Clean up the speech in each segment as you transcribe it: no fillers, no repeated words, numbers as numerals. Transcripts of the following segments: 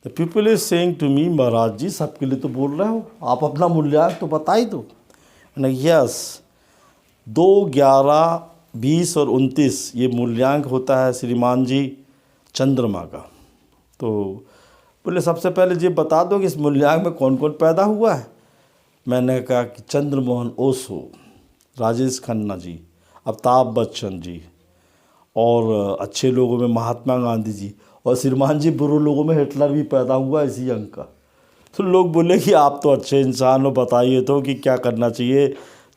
The people is saying to me, महाराज जी सबके लिए तो बोल रहे हो, आप अपना मूल्यांक तो बता ही दो। मैंने यस 2, 11, 20 और 29 ये मूल्यांक होता है श्रीमान जी चंद्रमा का। तो बोले सबसे पहले ये बता दो कि इस मूल्यांक में कौन कौन पैदा हुआ है। मैंने कहा कि चंद्रमोहन ओशो, राजेश खन्ना जी, अमिताभ बच्चन जी, और अच्छे लोगों में महात्मा गांधी जी, और श्रीमान जी बुरे लोगों में हिटलर भी पैदा हुआ इसी अंक का। तो लोग बोले कि आप तो अच्छे इंसान हो, बताइए तो कि क्या करना चाहिए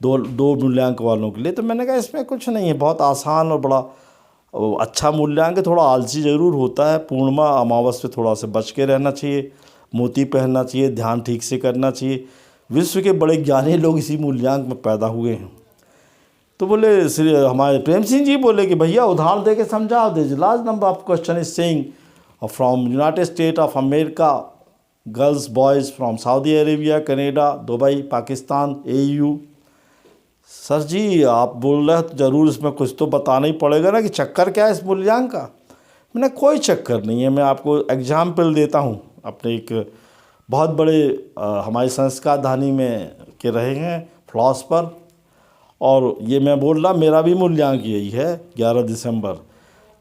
दो मूल्यांक वालों के लिए। तो मैंने कहा इसमें कुछ नहीं है, बहुत आसान और बड़ा अच्छा मूल्यांक है। थोड़ा आलसी ज़रूर होता है, पूर्णिमा अमावस्या थोड़ा से बच के रहना चाहिए, मोती पहनना चाहिए, ध्यान ठीक से करना चाहिए। विश्व के बड़े ज्ञानी लोग इसी मूल्यांक में पैदा हुए हैं। तो बोले श्री हमारे प्रेम सिंह जी बोले कि भैया उदाहरण दे के समझाओ। This large number of question is saying from United State of America, girls boys from Saudi Arabia, Canada, Dubai, Pakistan, AU। Sir जी आप बोल रहे हैं तो ज़रूर इसमें कुछ तो बताना ही पड़ेगा ना कि चक्कर क्या है इस मूल्यांक का। मैंने कोई चक्कर नहीं है, मैं आपको एग्जाम्पल देता हूँ अपने एक बहुत बड़े हमारे संस्कार धानी में के रहे हैं फिलॉसफर, और ये मैं बोल रहा मेरा भी मूल्यांक यही है 11 दिसंबर।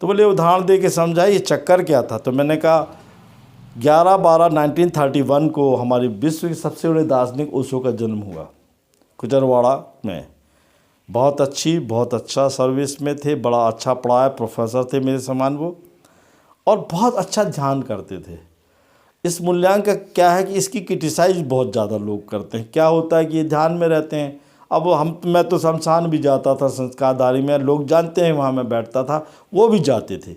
तो बोले उदाहरण दे के समझाइए चक्कर क्या था। तो मैंने कहा 11/12/1931 को हमारे विश्व के सबसे बड़े दार्शनिक ओशो का जन्म हुआ कुजरवाड़ा में। बहुत अच्छा सर्विस में थे, बड़ा अच्छा पढ़ाया, प्रोफेसर थे मेरे समान वो, और बहुत अच्छा ध्यान करते थे। इस मूल्यांक का क्या है कि इसकी क्रिटिसाइज बहुत ज़्यादा लोग करते हैं। क्या होता है कि ये ध्यान में रहते हैं। अब मैं तो शमशान भी जाता था संस्कारधारी में, लोग जानते हैं वहाँ मैं बैठता था, वो भी जाते थे।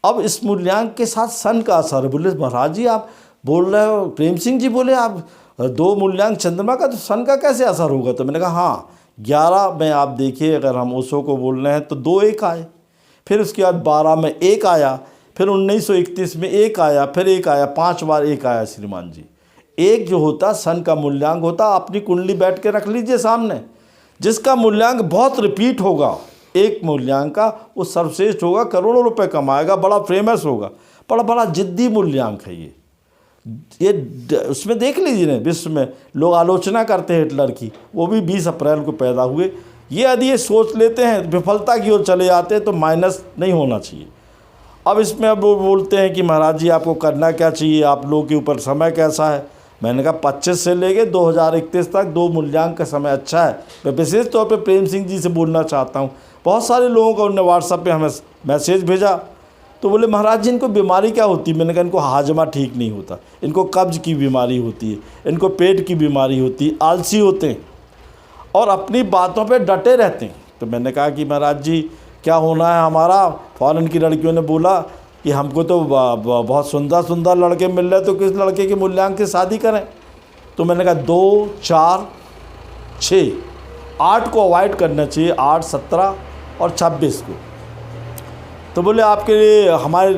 अब इस मूल्यांक के साथ सन का असर। बोले महाराज जी आप बोल रहे हो, प्रेम सिंह जी बोले आप 2 मूल्यांक चंद्रमा का, तो सन का कैसे असर होगा। तो मैंने कहा हाँ 11 में आप देखिए अगर हम ओशो को बोल रहे हैं तो 2 1 आए, फिर उसके बाद 12 में 1 आया, फिर 1931 में 1 आया, फिर 1 आया, 5 बार 1 आया श्रीमान जी। एक जो होता सन का मूल्यांक होता, अपनी कुंडली बैठ के रख लीजिए सामने, जिसका मूल्यांक बहुत रिपीट होगा एक मूल्यांक का, वो सर्वश्रेष्ठ होगा, करोड़ों रुपए कमाएगा, बड़ा फेमस होगा, बड़ा जिद्दी मूल्यांक है ये उसमें देख लीजिए ना, विश्व में लोग आलोचना करते हैं हिटलर की, वो भी 20 अप्रैल को पैदा हुए। ये यदि ये सोच लेते हैं विफलता की ओर चले जाते हैं तो माइनस नहीं होना चाहिए। अब इसमें अब वो बोलते हैं कि महाराज जी आपको करना क्या चाहिए, आप लोगों के ऊपर समय कैसा है। मैंने कहा 25 से लेके 2031 तक 2 मूल्यांक का समय अच्छा है। मैं विशेष तौर पे प्रेम सिंह जी से बोलना चाहता हूँ, बहुत सारे लोगों को उन्होंने व्हाट्सएप पे हमें मैसेज भेजा, तो बोले महाराज जी इनको बीमारी क्या होती है। मैंने कहा इनको हाजमा ठीक नहीं होता, इनको कब्ज की बीमारी होती है, इनको पेट की बीमारी होती है, आलसी होते हैं और अपनी बातों पे डटे रहते हैं। तो मैंने कहा कि महाराज जी क्या होना है हमारा। फॉरेन की लड़कियों ने बोला कि हमको तो बहुत सुंदर लड़के मिल रहे, तो किस लड़के के मूल्यांक से शादी करें। तो मैंने कहा 2, 4, 6, 8 को अवॉइड करना चाहिए, 8, 17 और 26 को। तो बोले आपके लिए हमारे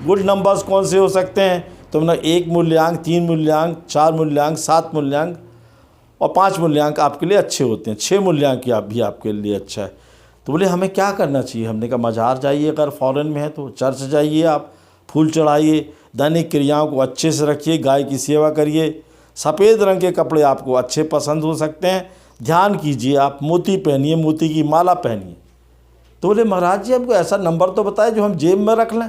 गुड नंबर्स कौन से हो सकते हैं। तो मैंने 1 मूल्यांक, 3 मूल्यांक, 4 मूल्यांक, 7 मूल्यांक और 5 मूल्यांक आपके लिए अच्छे होते हैं, 6 मूल्यांक की भी आपके लिए अच्छा है। तो बोले हमें क्या करना चाहिए। हमने कहा मज़ार जाइए, अगर फॉरेन में है तो चर्च जाइए, आप फूल चढ़ाइए, दैनिक क्रियाओं को अच्छे से रखिए, गाय की सेवा करिए, सफ़ेद रंग के कपड़े आपको अच्छे पसंद हो सकते हैं, ध्यान कीजिए, आप मोती पहनिए, मोती की माला पहनिए। तो बोले महाराज जी हमको ऐसा नंबर तो बताए जो हम जेब में रख लें।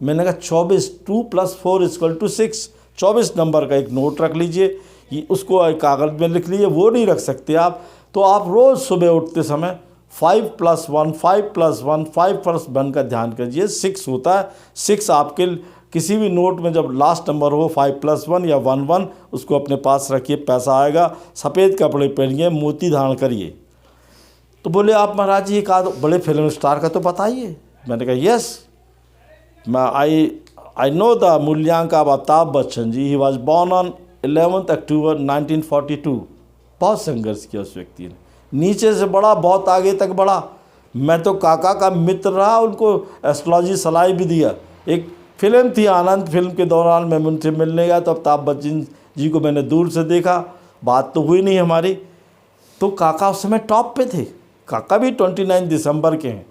मैंने कहा 24, 2 + 4 = 6, 24 नंबर का एक नोट रख लीजिए, ये उसको एक कागज़ में लिख लीजिए। वो नहीं रख सकते आप तो आप रोज़ सुबह उठते समय 5 + 1, 5 + 1, 5 + 1 का ध्यान कीजिए, 6 होता है। 6 आपके किसी भी नोट में जब लास्ट नंबर हो 5 + 1 या 1 1 उसको अपने पास रखिए, पैसा आएगा। सफ़ेद कपड़े पहनिए, मोती धारण करिए। तो बोले आप महाराज जी एक आध बड़े फिल्म स्टार का तो बताइए। मैंने कहा यस आई नो द मूल्यांक of Amitabh Bachchan ji. He was born on 11 October 1942। बहुत संघर्ष किया उस व्यक्ति ने, नीचे से बड़ा, बहुत आगे तक बढ़ा। मैं तो काका का मित्र रहा, उनको एस्ट्रोलॉजी सलाह भी दिया। एक फिल्म थी आनंद, फिल्म के दौरान मैं उनसे मिलने गया तो अमिताभ बच्चन जी को मैंने दूर से देखा, बात तो हुई नहीं हमारी। तो काका उस समय टॉप पे थे, काका भी 29 दिसंबर के हैं।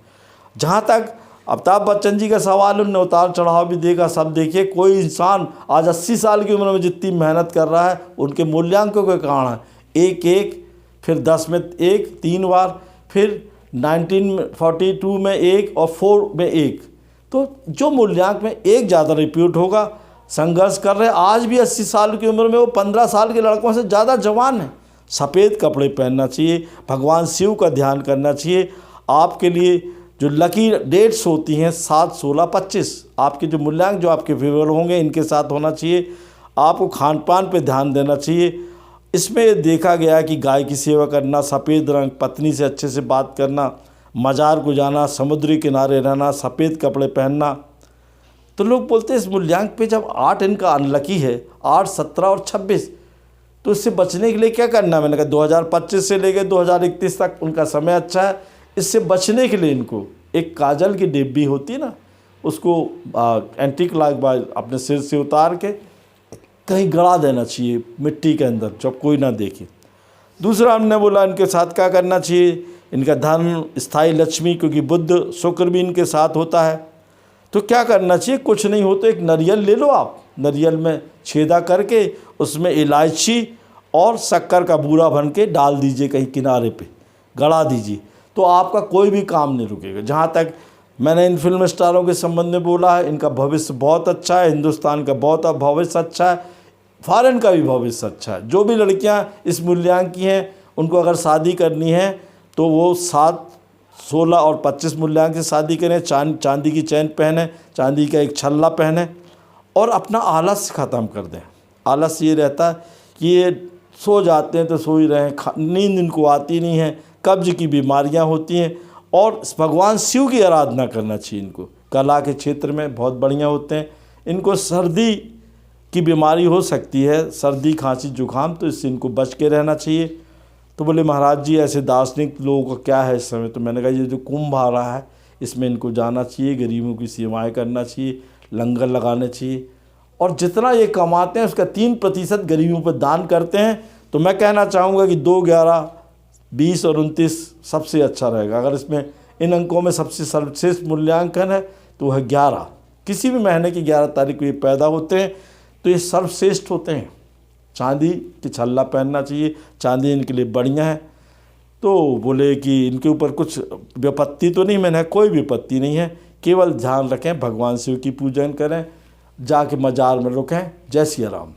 जहाँ तक अमिताभ बच्चन जी का सवाल, उनने उतार चढ़ाव भी देखा, सब देखिए। कोई इंसान आज 80 साल की उम्र में जितनी मेहनत कर रहा है, उनके मूल्यांकों के कारण है। एक एक, फिर 10 में एक 3 बार, फिर 1942 में एक और 4 में एक। तो जो मूल्यांक में एक ज़्यादा रिपीट होगा, संघर्ष कर रहे। आज भी 80 साल की उम्र में वो 15 साल के लड़कों से ज़्यादा जवान हैं। सफ़ेद कपड़े पहनना चाहिए, भगवान शिव का ध्यान करना चाहिए। आपके लिए जो लकी डेट्स होती हैं 7, 16, 25, आपके जो मूल्यांक जो आपके फेवर होंगे इनके साथ होना चाहिए। आपको खान पान पे ध्यान देना चाहिए। इसमें देखा गया है कि गाय की सेवा करना, सफ़ेद रंग, पत्नी से अच्छे से बात करना, मज़ार को जाना, समुद्री किनारे रहना, सफ़ेद कपड़े पहनना। तो लोग बोलते हैं इस मूल्यांक पे जब 8 इनका अनलकी है, 8, 17 और 26, तो इससे बचने के लिए क्या करना है? मैंने कहा 2025 से लेकर 2031 तक उनका समय अच्छा है। इससे बचने के लिए इनको एक काजल की डिब्बी होती है ना, उसको एंटी क्लॉकवाइज अपने सिर से उतार के कहीं गड़ा देना चाहिए मिट्टी के अंदर, जब कोई ना देखे। दूसरा हमने बोला इनके साथ क्या करना चाहिए, इनका धन, स्थायी लक्ष्मी, क्योंकि बुध शुक्र भी इनके साथ होता है। तो क्या करना चाहिए? कुछ नहीं हो तो एक नारियल ले लो आप, नारियल में छेदा करके उसमें इलायची और शक्कर का बूरा भर के डाल दीजिए, कहीं किनारे पे गड़ा दीजिए, तो आपका कोई भी काम नहीं रुकेगा। जहाँ तक मैंने इन फिल्म स्टारों के संबंध में बोला है, इनका भविष्य बहुत अच्छा है, हिंदुस्तान का बहुत भविष्य अच्छा है, फॉरेन का भी भविष्य अच्छा है। जो भी लड़कियां इस मूल्यांक की हैं, उनको अगर शादी करनी है तो वो 7, 16 और 25 मूल्यांक से शादी करें। चांदी की चैन पहने, चांदी का एक छल्ला पहने और अपना आलस ख़त्म कर दें। आलस ये रहता है कि ये सो जाते हैं तो सो ही रहें, नींद इनको आती नहीं है, कब्ज की बीमारियां होती हैं। और भगवान शिव की आराधना करना चाहिए इनको। कला के क्षेत्र में बहुत बढ़िया होते हैं। इनको सर्दी की बीमारी हो सकती है, सर्दी, खांसी, जुकाम, तो इससे इनको बच के रहना चाहिए। तो बोले महाराज जी ऐसे दार्शनिक लोगों का क्या है इस समय? तो मैंने कहा ये जो कुंभ आ रहा है इसमें इनको जाना चाहिए, गरीबों की सेवाएं करना चाहिए, लंगर लगाने चाहिए, और जितना ये कमाते हैं उसका 3% गरीबों पर दान करते हैं। तो मैं कहना चाहूँगा कि 2, 11, 20 और 29 सबसे अच्छा रहेगा। अगर इसमें इन अंकों में सबसे सर्वश्रेष्ठ मूल्यांकन है तो वह 11, किसी भी महीने की 11 तारीख को ये पैदा होते हैं, तो ये सर्वश्रेष्ठ होते हैं। चांदी की छल्ला पहनना चाहिए, चांदी इनके लिए बढ़िया है। तो बोले कि इनके ऊपर कुछ विपत्ति तो नहीं, मैंने कोई विपत्ति नहीं है, केवल ध्यान रखें, भगवान शिव की पूजन करें, जाके मज़ार में रुकें। जय सिया राम।